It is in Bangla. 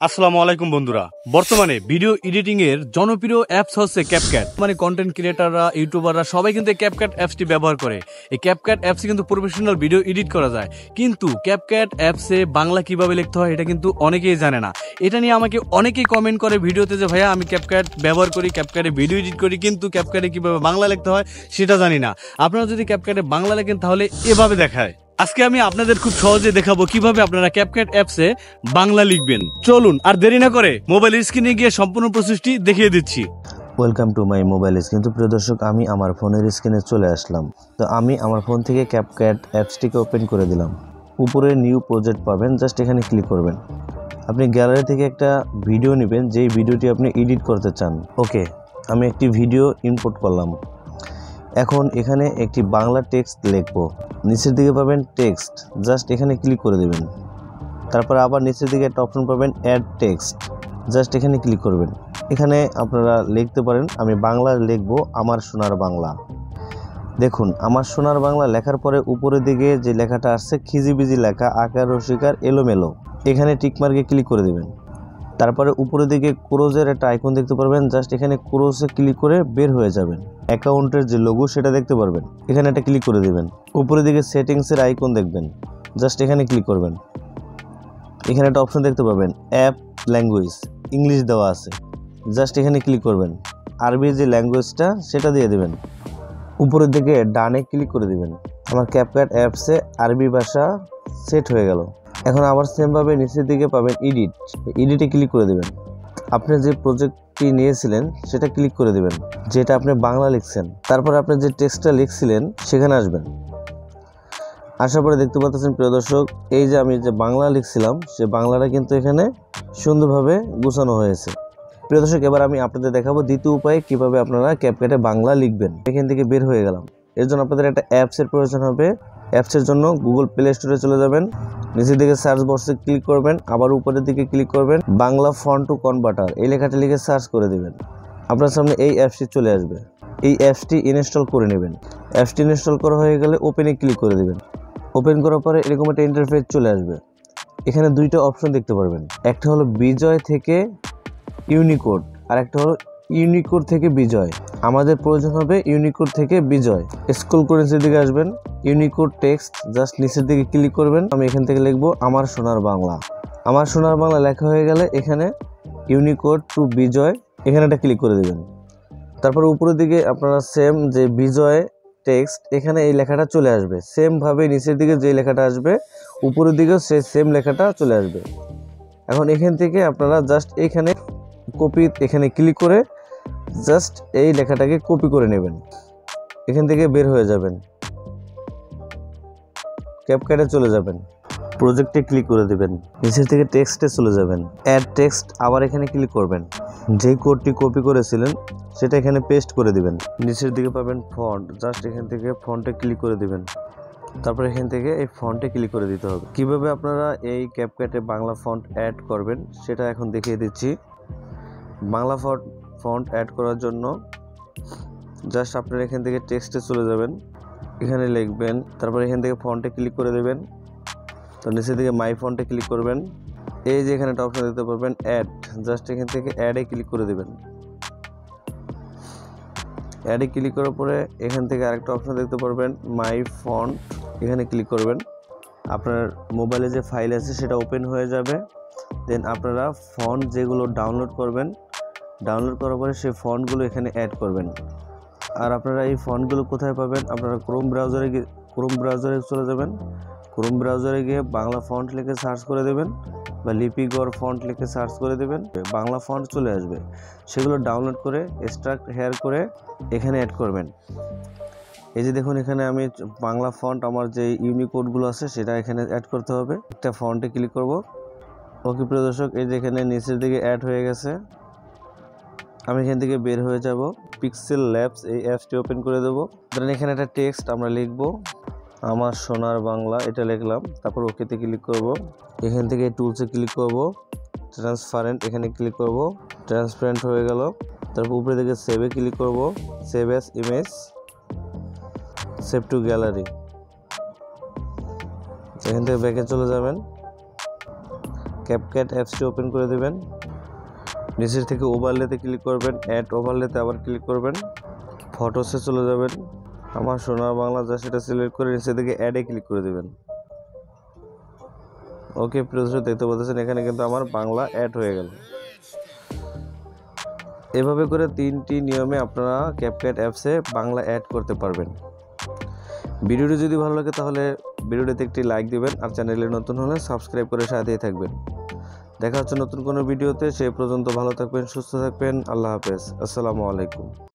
আসসালামু আলাইকুম বন্ধুরা। বর্তমানে ভিডিও এডিটিং এর জনপ্রিয় অ্যাপস হচ্ছে ক্যাপকাট। মানে কন্টেন্ট ক্রিয়েটাররা, ইউটিউবাররা সবাই কিন্তু ক্যাপকাট অ্যাপসটি ব্যবহার করে। এই ক্যাপকাট অ্যাপসে কিন্তু প্রফেশনাল ভিডিও এডিট করা যায়, কিন্তু ক্যাপকাট অ্যাপসে বাংলা কিভাবে লিখতে হয় এটা কিন্তু অনেকেই জানে না। এটা নিয়ে আমাকে অনেকেই কমেন্ট করে ভিডিওতে যে ভাইয়া আমি ক্যাপকাট ব্যবহার করি, ক্যাপকাটে ভিডিও এডিট করি, কিন্তু ক্যাপকাটে কিভাবে বাংলা লিখতে হয় সেটা জানি না। আপনারা যদি ক্যাপকাটে বাংলা লেখেন তাহলে এভাবে দেখায়। আজকে আমি আপনাদের খুব সহজে দেখাবো কিভাবে আপনারা ক্যাপকাট অ্যাপসে বাংলা লিখবেন। চলুন আর দেরি না করে মোবাইল স্ক্রিনে গিয়ে সম্পূর্ণ প্রসেসটি দেখিয়ে দিচ্ছি। Welcome to my mobile screen. তো প্রিয় দর্শক, আমি আমার ফোনের স্ক্রিনে চলে আসলাম। তো আমি আমার ফোন থেকে ক্যাপকাট অ্যাপসটিকে ওপেন করে দিলাম। উপরে নিউ প্রজেক্ট পাবেন, জাস্ট এখানে ক্লিক করবেন। আপনি গ্যালারি থেকে একটা ভিডিও নেবেন যেই ভিডিওটি আপনি এডিট করতে চান। ওকে, আমি একটি ভিডিও ইম্পোর্ট করলাম। এখন এখানে একটি বাংলা টেক্সট লিখবো। নিচের দিকে পাবেন টেক্সট, জাস্ট এখানে ক্লিক করে দেবেন। তারপর আবার নিচের দিকে একটা অপশন পাবেন অ্যাড টেক্সট, জাস্ট এখানে ক্লিক করবেন। এখানে আপনারা লিখতে পারেন আমি বাংলা লিখবো আমার সোনার বাংলা। দেখুন, আমার সোনার বাংলা লেখার পরে উপরের দিকে যে লেখাটা আসছে খিজিবিজি লেখা, আকার রসিকার এলোমেলো, এখানে টিকমার্কে ক্লিক করে দেবেন। তারপরে উপরের দিকে ক্রোজের একটা আইকন দেখতে পারবেন, জাস্ট এখানে ক্রোজে ক্লিক করে বের হয়ে যাবেন। অ্যাকাউন্টের যে লোগো সেটা দেখতে পারবেন, এখানে একটা ক্লিক করে দেবেন। উপরের দিকে সেটিংসের আইকন দেখবেন, জাস্ট এখানে ক্লিক করবেন। এখানে একটা অপশন দেখতে পাবেন অ্যাপ ল্যাঙ্গুয়েজ, ইংলিশ দেওয়া আছে, জাস্ট এখানে ক্লিক করবেন। আরবি যে ল্যাঙ্গুয়েজটা সেটা দিয়ে দেবেন। উপরের দিকে ডানে ক্লিক করে দিবেন। আমার ক্যাপকাট অ্যাপসে আরবি ভাষা সেট হয়ে গেল। এখন আবার সেমভাবে নিচের দিকে পাবেন এডিটে ক্লিক করে দেবেন। আপনি যে প্রজেক্টটি নিয়েছিলেন সেটা ক্লিক করে দেবেন, যেটা আপনি বাংলা লিখছেন। তারপর আপনি যে টেক্সটটা লিখছিলেন সেখানে আসবেন। আসার পরে দেখতে পাচ্ছেন প্রিয় দর্শক, এই যে আমি যে বাংলা লিখছিলাম সে বাংলাটা কিন্তু এখানে সুন্দরভাবে গুছানো হয়েছে। প্রিয় দর্শক, এবার আমি আপনাদের দেখাবো দ্বিতীয় উপায়ে কিভাবে আপনারা ক্যাপকাটে বাংলা লিখবেন। এখান থেকে বের হয়ে গেলাম। এর জন্য আপনাদের একটা অ্যাপসের প্রয়োজন হবে। অ্যাপসের জন্য গুগল প্লে স্টোরে চলে যাবেন, নিচের দিকে সার্চ বক্সে ক্লিক করবেন, আবার উপরের দিকে ক্লিক করবেন, বাংলা ফন্ট টু কনভার্টার এই লেখাটা লিখে সার্চ করে দেবেন। আপনার সামনে এই অ্যাপসটি চলে আসবে। এই অ্যাপসটি ইনস্টল করে নেবেন। অ্যাপসটি ইনস্টল করা হয়ে গেলে ওপেনে ক্লিক করে দেবেন। ওপেন করার পরে এরকম একটা ইন্টারফেস চলে আসবে। এখানে দুইটা অপশন দেখতে পারবেন, একটা হলো বিজয় থেকে ইউনিকোড, আর একটা হলো ইউনিকোড থেকে বিজয়। আমাদের প্রয়োজন হবে ইউনিকোড থেকে বিজয়। স্ক্রল করে নিচের দিকে আসবেন, ইউনিকোড টেক্সট, জাস্ট নিচের দিকে ক্লিক করবেন। আমি এখান থেকে লিখবো আমার সোনার বাংলা। আমার সোনার বাংলা লেখা হয়ে গেলে এখানে ইউনিকোড টু বিজয় এখানে একটা ক্লিক করে দেবেন। তারপর উপরের দিকে আপনারা সেম যে বিজয় টেক্সট, এখানে এই লেখাটা চলে আসবে। সেম ভাবে নিচের দিকে যে লেখাটা আসবে উপরের দিকেও সেই সেম লেখাটা চলে আসবে। এখন এখান থেকে আপনারা জাস্ট এখানে কপি, এখানে ক্লিক করে জাস্ট এই লেখাটাকে কপি করে নেবেন। এখান থেকে বের হয়ে যাবেন, ক্যাপকাটে চলে যাবেন, প্রজেক্টে ক্লিক করে দেবেন, নিচের থেকে টেক্সটে চলে যাবেন, অ্যাড টেক্সট, আবার এখানে ক্লিক করবেন। যেই কোডটি কপি করেছিলেন সেটা এখানে পেস্ট করে দিবেন। নিচের দিকে পাবেন ফন্ট, জাস্ট এখান থেকে ফন্টে ক্লিক করে দিবেন। তারপর এখান থেকে এই ফন্টে ক্লিক করে দিতে হবে। কিভাবে আপনারা এই ক্যাপকাটে বাংলা ফন্ট অ্যাড করবেন সেটা এখন দেখিয়ে দিচ্ছি। বাংলা ফন্ট অ্যাড করার জন্য জাস্ট আপনারা এখান থেকে টেক্সটে চলে যাবেন, এখানে লিখবেন, তারপর এখান থেকে ফন্টে ক্লিক করে দেবেন। তো নিচের দিকে মাই ফন্টে ক্লিক করবেন। এই যে এখানে একটা অপশন দেখতে পারবেন অ্যাড, জাস্ট এখান থেকে অ্যাডে ক্লিক করে দেবেন। অ্যাডে ক্লিক করার পরে এখান থেকে আরেকটা অপশন দেখতে পারবেন মাই ফন্ট, এখানে ক্লিক করবেন। আপনার মোবাইলে যে ফাইল আছে সেটা ওপেন হয়ে যাবে। দেন আপনারা ফন্ট যেগুলো ডাউনলোড করবেন, ডাউনলোড করার পরে সেই ফন্টগুলো এখানে অ্যাড করবেন। আর আপনারা এই ফন্টগুলো কোথায় পাবেন? আপনারা ক্রোম ব্রাউজারে চলে যাবেন। ক্রোম ব্রাউজারে গিয়ে বাংলা ফন্ট লিখে সার্চ করে দেবেন, বা লিপিগড় ফন্ট লিখে সার্চ করে দেবেন, বাংলা ফন্ট চলে আসবে। সেগুলো ডাউনলোড করে এক্সট্রাক্ট হেয়ার করে এখানে অ্যাড করবেন। এই যে দেখুন, এখানে আমি বাংলা ফন্ট আমার যে ইউনিকোডগুলো আছে সেটা এখানে অ্যাড করতে হবে। একটা ফন্টে ক্লিক করব। ওকে প্রিয় দর্শক, এই যে এখানে নিচের দিকে অ্যাড হয়ে গেছে। আমি এখান থেকে বের হয়ে যাব, পিক্সেল ল্যাবস এই অ্যাপসটি ওপেন করে দেবো। ধরেন এখানে একটা টেক্সট আমরা লিখবো, আমার সোনার বাংলা, এটা লিখলাম। তারপর ওকেতে ক্লিক করব। এখান থেকে টুলসে ক্লিক করব, ট্রান্সপারেন্ট এখানে ক্লিক করব, ট্রান্সপারেন্ট হয়ে গেল। তারপর উপরে দিকে সেভে ক্লিক করব, save as image, save two gallery. এখান থেকে ব্যাকে চলে যাবেন। ক্যাপকাট অ্যাপসটি ওপেন করে দেবেন। নিচের থেকে ওভারলেতে ক্লিক করবেন, অ্যাড ওভারলেতে আবার ক্লিক করবেন, ফটোসে চলে যাবেন, আমার সোনার বাংলা যা সেটা সিলেক্ট করে নিচে থেকে অ্যাডে ক্লিক করে দেবেন। ওকে প্রিয় দর্শক, দেখতে পাচ্ছেন এখানে কিন্তু আমার বাংলা অ্যাড হয়ে গেল। এভাবে করে 3টি নিয়মে আপনারা ক্যাপকাট অ্যাপসে বাংলা অ্যাড করতে পারবেন। ভিডিওটি যদি ভালো লাগে তাহলে ভিডিওটিতে একটি লাইক দিবেন, আর চ্যানেলে নতুন হলে সাবস্ক্রাইব করে সাথেই থাকবেন। দেখা হচ্ছে নতুন কোনো ভিডিওতে, সেই পর্যন্ত ভালো থাকবেন, সুস্থ থাকবেন। আল্লাহ হাফেজ, আসসালামু আলাইকুম।